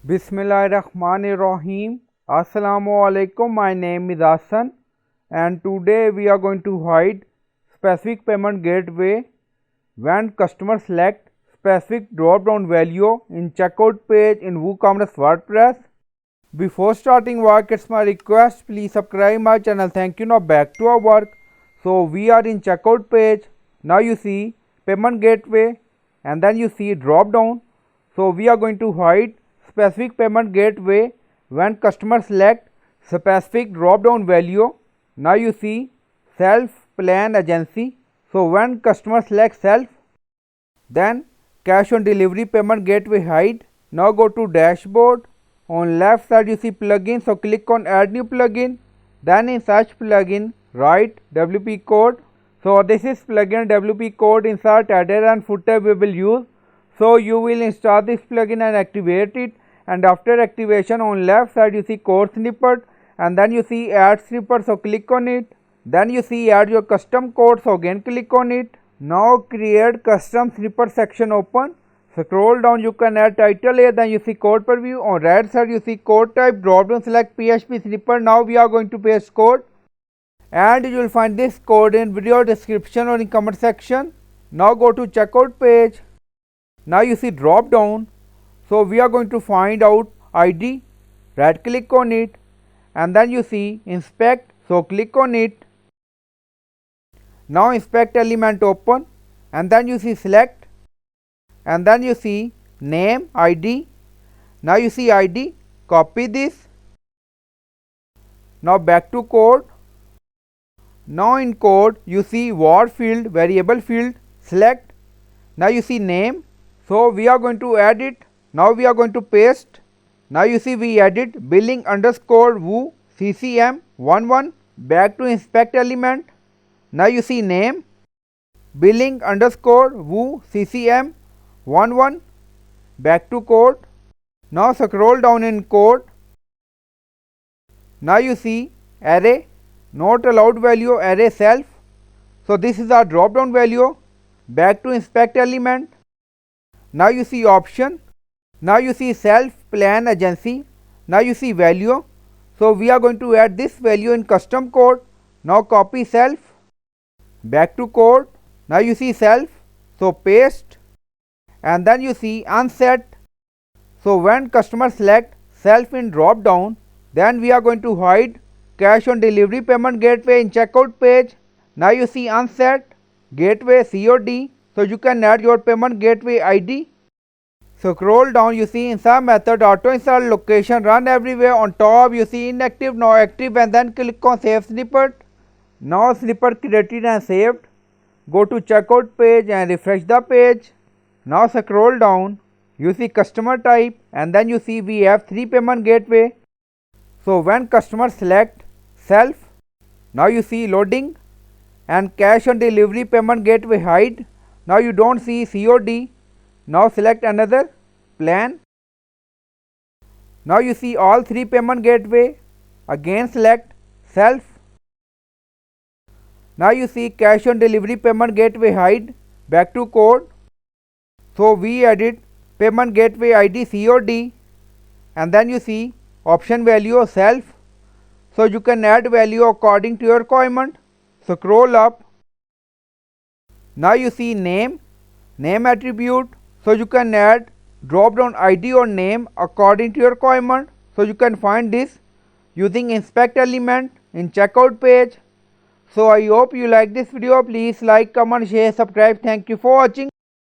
Bismillahirrahmanirrahim. Assalamu alaikum. My name is Hassan and today we are going to hide specific payment gateway when customers select specific drop down value in checkout page in WooCommerce WordPress. Before starting work, it's my request, please subscribe my channel. Thank you. Now back to our work. So we are in checkout page. Now you see payment gateway and then you see drop down. So we are going to hide specific payment gateway when customer select specific drop down value. Now you see self plan agency. So when customer select self, then cash on delivery payment gateway hide. Now go to dashboard. On left side you see plugin, so click on add new plugin. Then in search plugin write WP code. So this is plugin WP code. Insert header and footer we will use. So you will install this plugin and activate it, and after activation on left side you see code snippet and then you see add snippet, so click on it. Then you see add your custom code, so again click on it. Now create custom snippet section open. Scroll down, you can add title here, then you see code preview. On right side you see code type, drop down select PHP snippet. Now we are going to paste code and you will find this code in video description or in comment section. Now go to checkout page. Now you see drop down, so we are going to find out ID, right click on it and then you see inspect, so click on it. Now inspect element open and then you see select and then you see name ID. Now you see ID, copy this. Now back to code. Now in code you see var field, variable field, select. Now you see name, so we are going to add it. Now we are going to paste. Now you see we added billing underscore woo CCM11. Back to inspect element. Now you see name billing underscore woo CCM11. Back to code. Now scroll down in code. Now you see array, not allowed value, array self. So this is our drop down value. Back to inspect element. Now you see option. Now you see self plan agency. Now you see value. So we are going to add this value in custom code. Now copy self. Back to code. Now you see self. So paste. And then you see unset. So when customer select self in drop down, then we are going to hide cash on delivery payment gateway in checkout page. Now you see unset gateway COD. So you can add your payment gateway ID. So scroll down, you see insert method, auto install location, run everywhere. On top you see inactive, now active, and then click on save snippet. Now snippet created and saved. Go to checkout page and refresh the page. Now scroll down, you see customer type and then you see we have 3 payment gateway. So when customer select self, now you see loading and cash on delivery payment gateway hide. Now you don't see COD. Now select another plan. Now you see all 3 payment gateway. Again select self. Now you see cash on delivery payment gateway hide. Back to code. So we added payment gateway ID COD and then you see option value self. So you can add value according to your requirement. Scroll up. Now you see name attribute. So you can add drop down ID or name according to your requirement. So you can find this using inspect element in checkout page. So I hope you like this video. Please like, comment, share, subscribe. Thank you for watching.